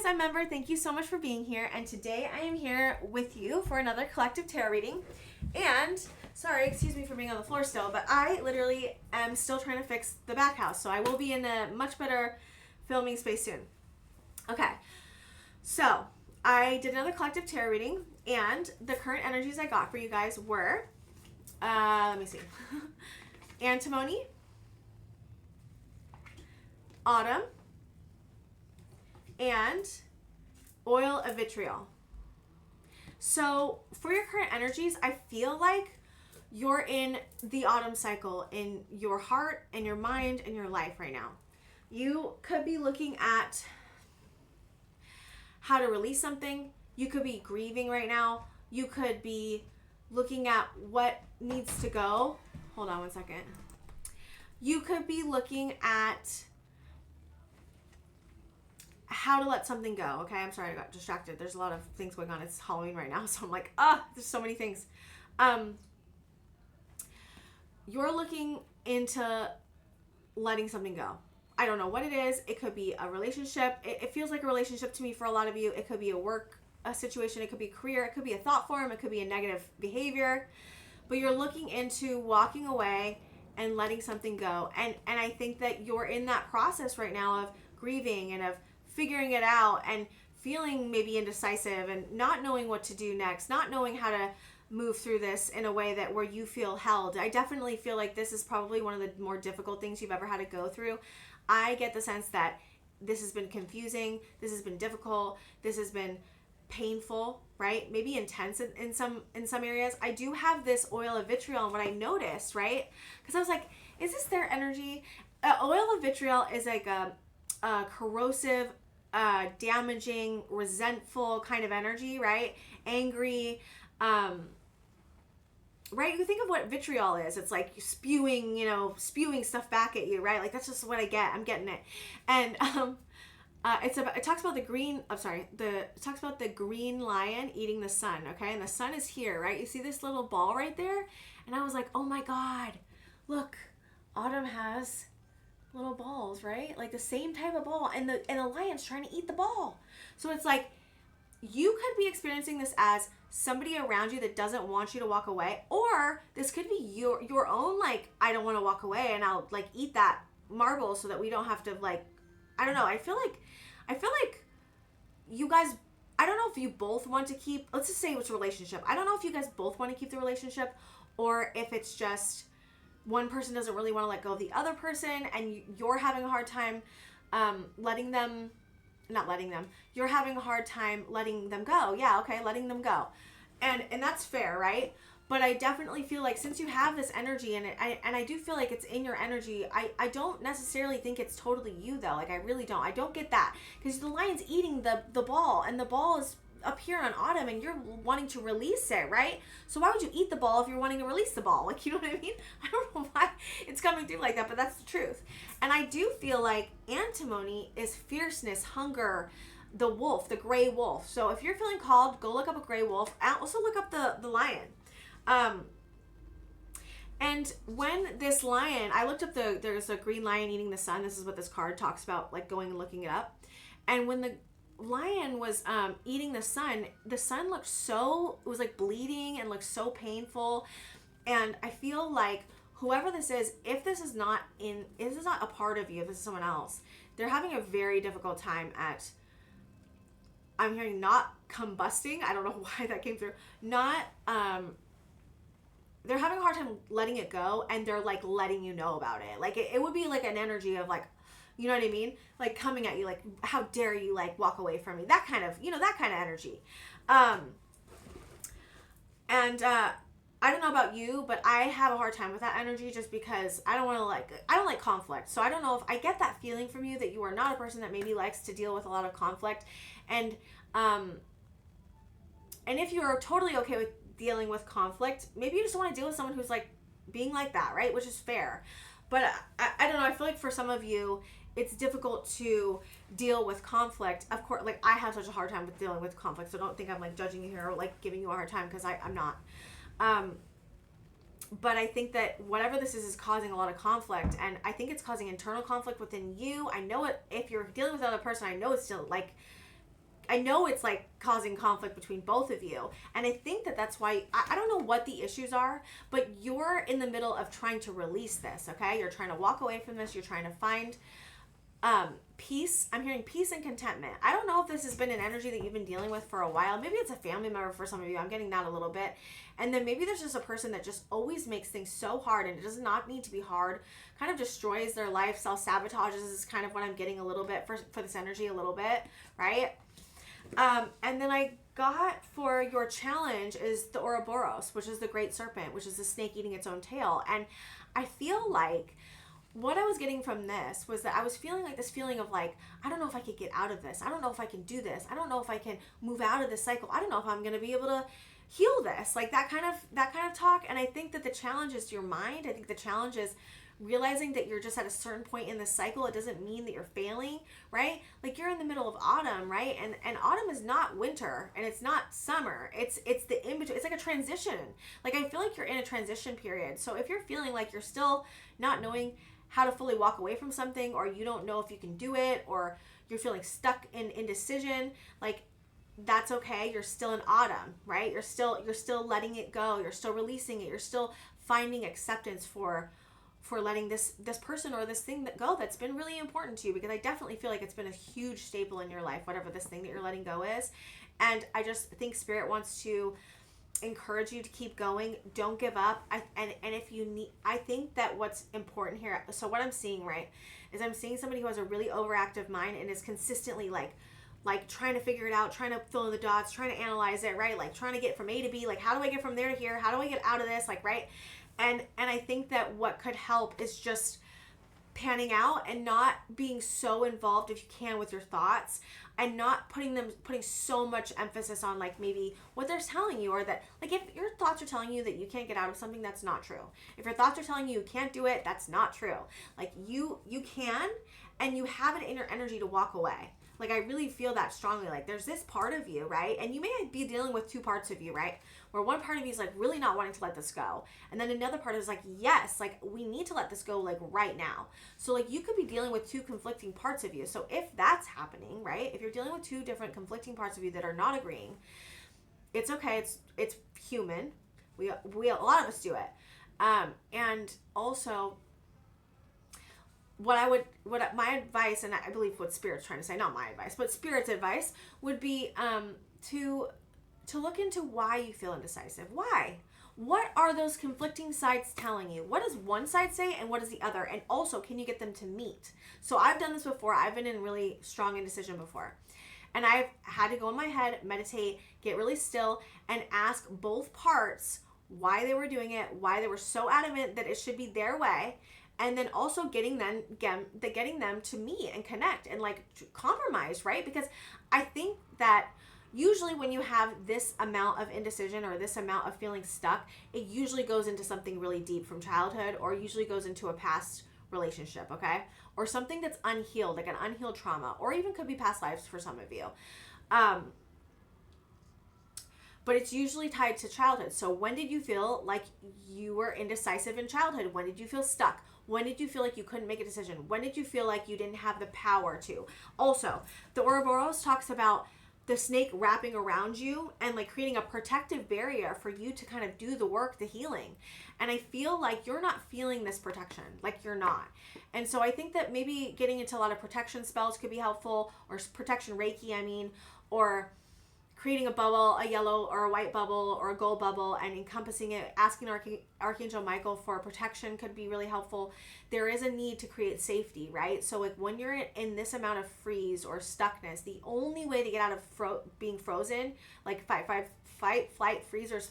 guys, I'm Ember. Thank you so much for being here. And today I am here with you for another collective tarot reading. And, sorry, excuse me for being on the floor still, but I literally am still trying to fix the back house. So I will be in a much better filming space soon. Okay, so I did another collective tarot reading, and the current energies I got for you guys were, let me see, antimony, autumn, and oil of vitriol. So for your current energies, I feel like you're in the autumn cycle in your heart and your mind and your life right now. You could be looking at how to release something. You could be grieving right now. You could be looking at what needs to go. Hold on one second. You could be looking at how to let something go. Okay, I'm sorry, I got distracted. There's a lot of things going on. It's Halloween right now, so I'm like, there's so many things. You're looking into letting something go. I don't know what it is. It could be a relationship. It feels like a relationship to me for a lot of you. It could be a situation. It could be a career. It could be a thought form. It could be a negative behavior. But you're looking into walking away and letting something go. And I think that you're in that process right now of grieving and of figuring it out and feeling maybe indecisive and not knowing what to do next, not knowing how to move through this in a way that where you feel held. I definitely feel like this is probably one of the more difficult things you've ever had to go through. I get the sense that this has been confusing, this has been difficult, this has been painful, right? Maybe intense in some areas. I do have this oil of vitriol, and what I noticed, right? Because I was like, is this their energy? Oil of vitriol is like a corrosive, damaging, resentful kind of energy, right? Angry, right? You think of what vitriol is. It's like spewing stuff back at you, right? Like that's just what I get. I'm getting it. And it talks about the green lion eating the sun, okay? And the sun is here, right? You see this little ball right there? And I was like, oh my God, look, autumn has little balls, right? Like the same type of ball, and the lion's trying to eat the ball. So it's like you could be experiencing this as somebody around you that doesn't want you to walk away, or this could be your own, like, I don't want to walk away and I'll like eat that marble so that we don't have to, like, I don't know. I feel like you guys, I don't know if you both want to keep, let's just say it's a relationship. I don't know if you guys both want to keep the relationship, or if it's just one person doesn't really want to let go of the other person and you're having a hard time you're having a hard time letting them go. Yeah, okay, letting them go. And that's fair, right? But I definitely feel like since you have this energy in it, I do feel like it's in your energy. I don't necessarily think it's totally you though. Like I really don't. I don't get that. Because the lion's eating the ball, and the ball is up here on autumn, and you're wanting to release it, right? So why would you eat the ball if you're wanting to release the ball? Like, you know what I mean? I don't know why it's coming through like that, but that's the truth. And I do feel like antimony is fierceness, hunger, the wolf, the gray wolf. So if you're feeling called, go look up a gray wolf. Also look up the lion. And when this lion, I looked up there's a green lion eating the sun. This is what this card talks about, like going and looking it up. And when the lion was eating the sun looked it was like bleeding and looked so painful. And I feel like whoever this is, if this is not a part of you, if this is someone else, they're having a very difficult time at, I'm hearing, not combusting. I don't know why that came through. Not they're having a hard time letting it go, and they're like letting you know about it. Like it would be like an energy of like, you know what I mean? Like coming at you, like, how dare you, like, walk away from me? That kind of, that kind of energy. I don't know about you, but I have a hard time with that energy just because I don't like conflict. So I don't know if I get that feeling from you that you are not a person that maybe likes to deal with a lot of conflict. And if you're totally okay with dealing with conflict, maybe you just want to deal with someone who's like being like that, right? Which is fair. But I don't know. I feel like for some of you, it's difficult to deal with conflict. Of course, like I have such a hard time with dealing with conflict, so don't think I'm like judging you here or like giving you a hard time, because I'm not. But I think that whatever this is causing a lot of conflict, and I think it's causing internal conflict within you. I know it, if you're dealing with another person, I know it's still like I know it's like causing conflict between both of you. And I think that that's why, I don't know what the issues are, but you're in the middle of trying to release this, okay? You're trying to walk away from this. You're trying to find peace. I'm hearing peace and contentment. I don't know if this has been an energy that you've been dealing with for a while. Maybe it's a family member for some of you. I'm getting that a little bit. And then maybe there's just a person that just always makes things so hard, and it does not need to be hard, kind of destroys their life, self-sabotages is kind of what I'm getting a little bit for this energy a little bit, right? And then I got for your challenge is the Ouroboros, which is the great serpent, which is the snake eating its own tail. And I feel like what I was getting from this was that I was feeling like this feeling of like, I don't know if I could get out of this. I don't know if I can do this. I don't know if I can move out of this cycle. I don't know if I'm going to be able to heal this, like that kind of talk. And I think that the challenge is your mind. I think the challenge is realizing that you're just at a certain point in the cycle. It doesn't mean that you're failing, right? Like you're in the middle of autumn, right? And autumn is not winter and it's not summer. It's the in between. It's like a transition. Like I feel like you're in a transition period. So if you're feeling like you're still not knowing how to fully walk away from something, or you don't know if you can do it, or you're feeling stuck in indecision, like that's okay. You're still in autumn, right? You're still letting it go. You're still releasing it. You're still finding acceptance for letting this person or this thing that go that's been really important to you, because I definitely feel like it's been a huge staple in your life, whatever this thing that you're letting go is. And I just think Spirit wants to encourage you to keep going. Don't give up. And if you need, I think that what's important here, so what I'm seeing, right, is I'm seeing somebody who has a really overactive mind and is consistently like trying to figure it out, trying to fill in the dots, trying to analyze it, right? Like trying to get from A to B, like how do I get from there to here? How do I get out of this? Like, right? And I think that what could help is just panning out and not being so involved if you can with your thoughts, and not putting so much emphasis on like maybe what they're telling you, or that like if your thoughts are telling you that you can't get out of something, that's not true. If your thoughts are telling you you can't do it, that's not true. Like you can, and you have it in your energy to walk away. Like I really feel that strongly. Like there's this part of you, right? And you may be dealing with two parts of you, right? Where one part of you is like really not wanting to let this go. And then another part is like, yes, like we need to let this go like right now. So like you could be dealing with two conflicting parts of you. So if that's happening, right? If you're dealing with two different conflicting parts of you that are not agreeing, it's okay. It's human. We a lot of us do it. And also what my advice, and I believe what Spirit's trying to say, not my advice, but Spirit's advice would be to look into why you feel indecisive. Why? What are those conflicting sides telling you? What does one side say and what does the other? And also, can you get them to meet? So I've done this before. I've been in really strong indecision before. And I've had to go in my head, meditate, get really still, and ask both parts why they were doing it, why they were so adamant that it should be their way. And then also getting them to meet and connect and like compromise, right? Because I think that usually when you have this amount of indecision or this amount of feeling stuck, it usually goes into something really deep from childhood, or usually goes into a past relationship, okay? Or something that's unhealed, like an unhealed trauma, or even could be past lives for some of you. But it's usually tied to childhood. So when did you feel like you were indecisive in childhood? When did you feel stuck? When did you feel like you couldn't make a decision? When did you feel like you didn't have the power to? Also, the Ouroboros talks about the snake wrapping around you and like creating a protective barrier for you to kind of do the work, the healing. And I feel like you're not feeling this protection, like you're not. And so I think that maybe getting into a lot of protection spells could be helpful, or protection Reiki, or creating a bubble, a yellow or a white bubble or a gold bubble, and encompassing it, asking Archangel Michael for protection could be really helpful. There is a need to create safety, right? So like when you're in this amount of freeze or stuckness, the only way to get out of being frozen, like fight, flight, freeze, or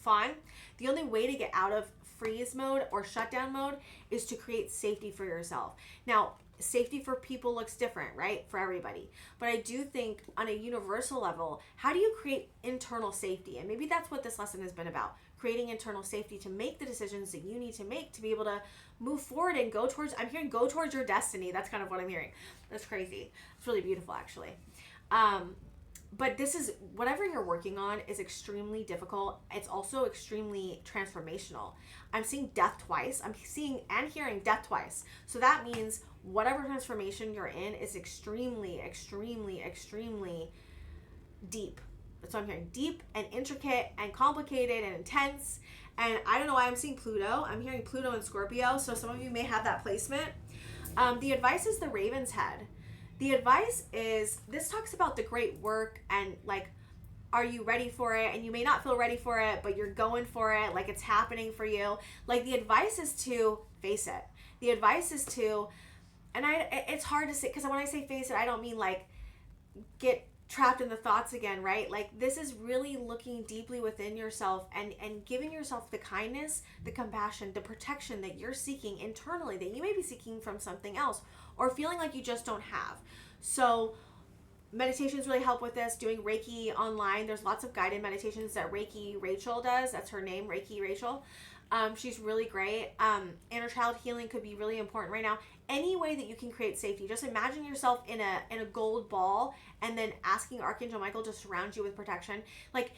fawn, the only way to get out of freeze mode or shutdown mode is to create safety for yourself. Now, safety for people looks different, right? For everybody. But I do think on a universal level, how do you create internal safety? And maybe that's what this lesson has been about. Creating internal safety to make the decisions that you need to make to be able to move forward and go towards your destiny. That's kind of what I'm hearing. That's crazy. It's really beautiful, actually. but this is, whatever you're working on is extremely difficult. It's also extremely transformational. I'm seeing death twice. I'm seeing and hearing death twice. So that means whatever transformation you're in is extremely, extremely, extremely deep. That's what I'm hearing. Deep and intricate and complicated and intense. And I don't know why I'm seeing Pluto. I'm hearing Pluto and Scorpio. So some of you may have that placement. The advice is the Raven's head. The advice is, this talks about the great work and like, are you ready for it? And you may not feel ready for it, but you're going for it. Like, it's happening for you. Like, the advice is to face it. The advice is to, and it's hard to say, because when I say face it, I don't mean like get trapped in the thoughts again, right? Like, this is really looking deeply within yourself and giving yourself the kindness, the compassion, the protection that you're seeking internally, that you may be seeking from something else or feeling like you just don't have. So meditations really help with this. Doing Reiki online, there's lots of guided meditations that Reiki Rachel does. That's her name, Reiki Rachel. She's really great. Inner child healing could be really important right now. Any way that you can create safety. Just imagine yourself in a gold ball and then asking Archangel Michael to surround you with protection. Like,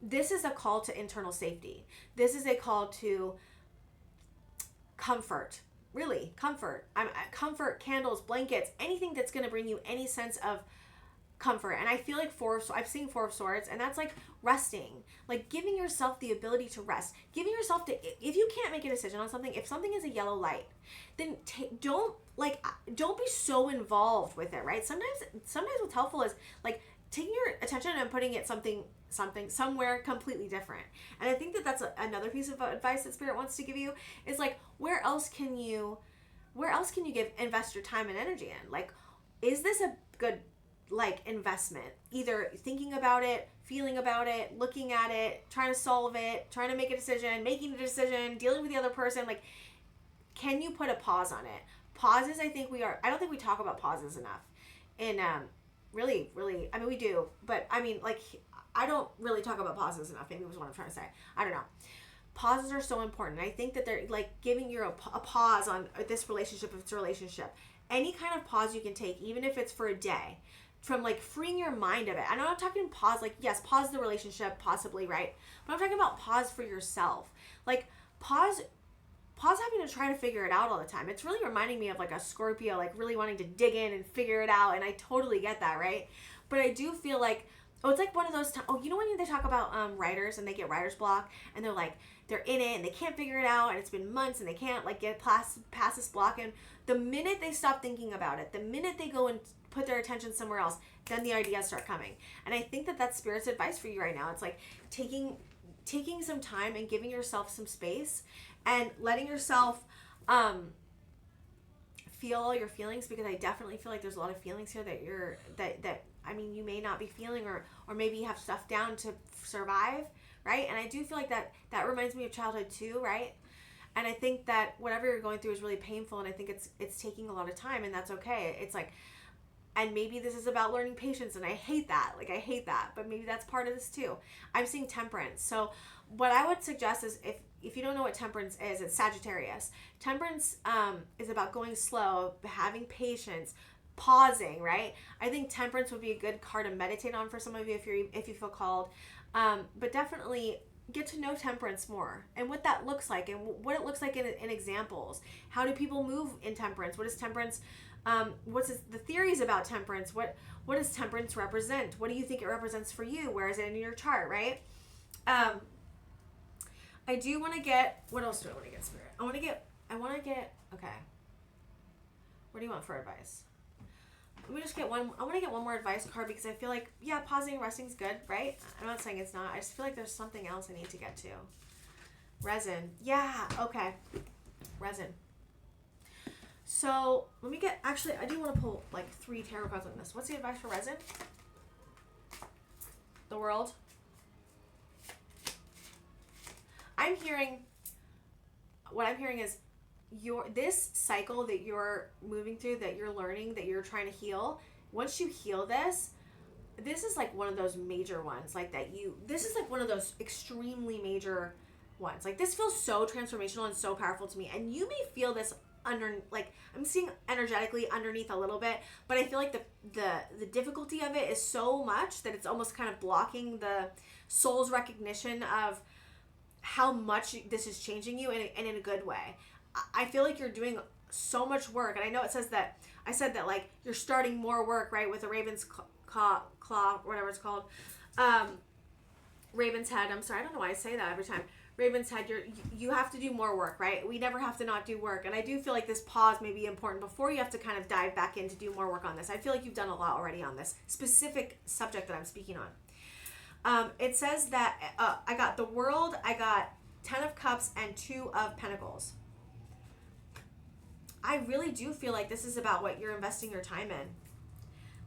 this is a call to internal safety. This is a call to comfort. Really, comfort. Comfort, candles, blankets, anything that's going to bring you any sense of comfort. And I feel like I'm seeing Four of Swords, and that's like resting, like giving yourself the ability to rest, giving yourself to, if you can't make a decision on something, if something is a yellow light, then don't be so involved with it, right? Sometimes what's helpful is like taking your attention and putting it somewhere completely different. And I think that that's another piece of advice that Spirit wants to give you is like, where else can you invest your time and energy in? Like, is this a good like investment? Either thinking about it, feeling about it, looking at it, trying to solve it, trying to make a decision, making a decision, dealing with the other person. Like, can you put a pause on it? Pauses, I don't think we talk about pauses enough. And really, I mean, we do, but I mean, like, I don't really talk about pauses enough. Maybe was what I'm trying to say. I don't know. Pauses are so important. I think that they're like giving you a pause on this relationship, if it's a relationship. Any kind of pause you can take, even if it's for a day, from like freeing your mind of it. I'm not talking pause, like, yes, pause the relationship, possibly, right? But I'm talking about pause for yourself. Like, pause having to try to figure it out all the time. It's really reminding me of like a Scorpio, like really wanting to dig in and figure it out. And I totally get that, right? But I do feel like, it's like one of those times, you know when they talk about writers and they get writer's block and they're like, they're in it and they can't figure it out and it's been months and they can't like get past this block. And the minute they stop thinking about it, the minute they go and put their attention somewhere else, then the ideas start coming. And I think that that's Spirit's advice for you right now. It's like taking some time and giving yourself some space and letting yourself feel all your feelings, because I definitely feel like there's a lot of feelings here that I mean, you may not be feeling, or maybe you have stuff down to survive, right? And I do feel like that reminds me of childhood too, right? And I think that whatever you're going through is really painful, and I think it's taking a lot of time, and that's okay. It's like, and maybe this is about learning patience, and I hate that, but maybe that's part of this too. I'm seeing temperance. So what I would suggest is, if you don't know what temperance is, it's Sagittarius. Temperance is about going slow, having patience, pausing, right? I think temperance would be a good card to meditate on for some of you if you feel called. But definitely get to know temperance more and what that looks like and what it looks like in examples. How do people move in temperance? What is temperance? What's the theories about temperance? What does temperance represent? What do you think it represents for you? Where is it in your chart, right? I do want to get, what else do I want to get, Spirit? I want to get, okay. What do you want for advice? Let me just get one. I want to get one more advice card, because I feel like, yeah, pausing and resting is good, right? I'm not saying it's not. I just feel like there's something else I need to get to. Resin. Yeah, okay. Resin. So let me get, actually, I do want to pull like 3 tarot cards on this. What's the advice for resin? The World. What I'm hearing is this cycle that you're moving through, that you're learning, that you're trying to heal. Once you heal this is like one of those major ones, like this is like one of those extremely major ones. Like, this feels so transformational and so powerful to me. And you may feel this like I'm seeing energetically underneath a little bit, but I feel like the difficulty of it is so much that it's almost kind of blocking the soul's recognition of how much this is changing you and in a good way. I feel like you're doing so much work, and I know it says that, I said that like you're starting more work, right, with a raven's claw, whatever it's called, raven's head. I'm sorry, I don't know why I say that every time. Raven's head, you have to do more work, right? We never have to not do work. And I do feel like this pause may be important before you have to kind of dive back in to do more work on this. I feel like you've done a lot already on this specific subject that I'm speaking on. It says that I got the World, I got 10 of Cups, and 2 of Pentacles. I really do feel like this is about what you're investing your time in.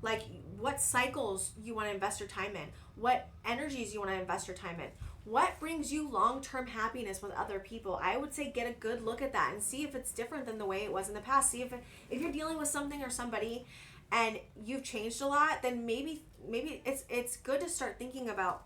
Like what cycles you want to invest your time in, what energies you want to invest your time in, what brings you long-term happiness with other people. I would say get a good look at that and see if it's different than the way it was in the past. See if you're dealing with something or somebody and you've changed a lot, then maybe it's good to start thinking about,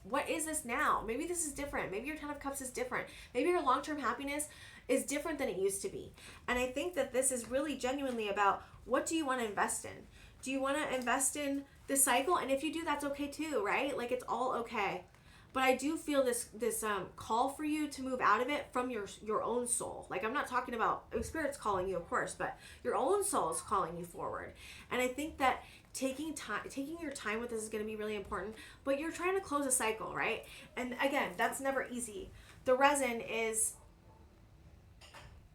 what is this now? Maybe this is different. Maybe your 10 of Cups is different. Maybe your long-term happiness is different than it used to be. And I think that this is really genuinely about, what do you want to invest in? Do you want to invest in the cycle? And if you do, that's okay too, right? Like it's all okay. But I do feel this call for you to move out of it from your own soul. Like I'm not talking about Spirit's calling you, of course, but your own soul is calling you forward. And I think that taking your time with this is going to be really important. But you're trying to close a cycle, right? And again, that's never easy. The resin is,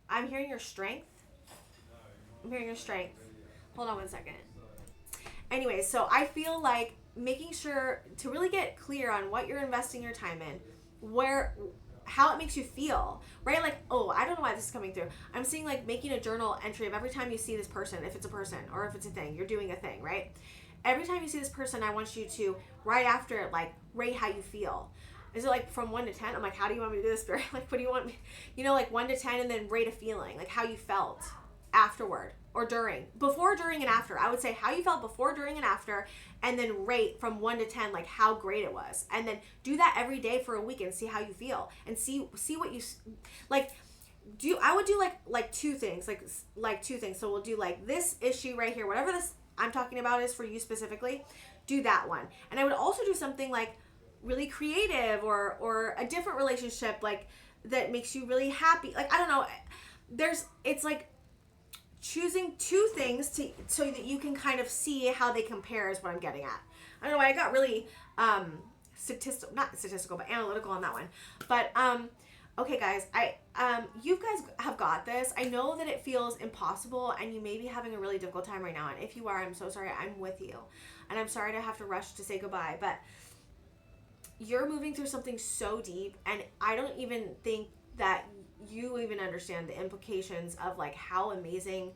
I'm hearing your strength. I'm hearing your strength. Hold on one second. Anyway, so I feel like making sure to really get clear on what you're investing your time in, how it makes you feel, right? Like, oh, I don't know why this is coming through. I'm seeing like making a journal entry of every time you see this person, if it's a person or if it's a thing, you're doing a thing, right? Every time you see this person, I want you to, right after it, like rate how you feel. Is it like from 1 to 10? I'm like, how do you want me to do this, Spirit? Like, what do you want me, like 1 to 10 and then rate a feeling, like how you felt afterward or during, before, during, and after. I would say how you felt before, during, and after, and then rate from 1 to 10, like how great it was. And then do that every day for a week and see how you feel and see what you, like, I would do like 2 things, like 2 things. So we'll do like this issue right here, whatever this I'm talking about is for you specifically, do that one. And I would also do something like really creative or a different relationship, like that makes you really happy. Like, I don't know, it's like choosing 2 things so that you can kind of see how they compare is what I'm getting at. I don't know why I got really not statistical, but analytical on that one. But okay guys, you guys have got this. I know that it feels impossible and you may be having a really difficult time right now. And if you are, I'm so sorry. I'm with you. And I'm sorry to have to rush to say goodbye, but you're moving through something so deep, and I don't even think that you even understand the implications of like how amazing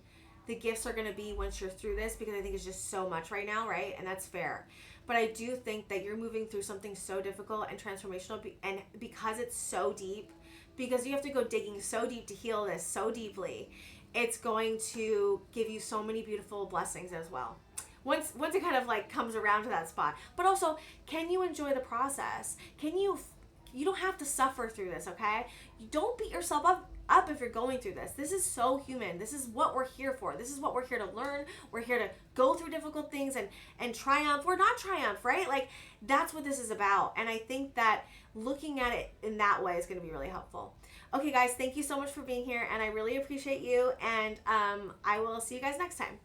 the gifts are going to be once you're through this, because I think it's just so much right now, right? And that's fair. But I do think that you're moving through something so difficult and transformational, and because it's so deep, because you have to go digging so deep to heal this so deeply, it's going to give you so many beautiful blessings as well. Once it kind of like comes around to that spot. But also, can you enjoy the process? You don't have to suffer through this, okay? You don't beat yourself up if you're going through this. This is so human. This is what we're here for. This is what we're here to learn. We're here to go through difficult things and triumph or not triumph, right? Like, that's what this is about. And I think that looking at it in that way is going to be really helpful. Okay, guys, thank you so much for being here, and I really appreciate you, and I will see you guys next time.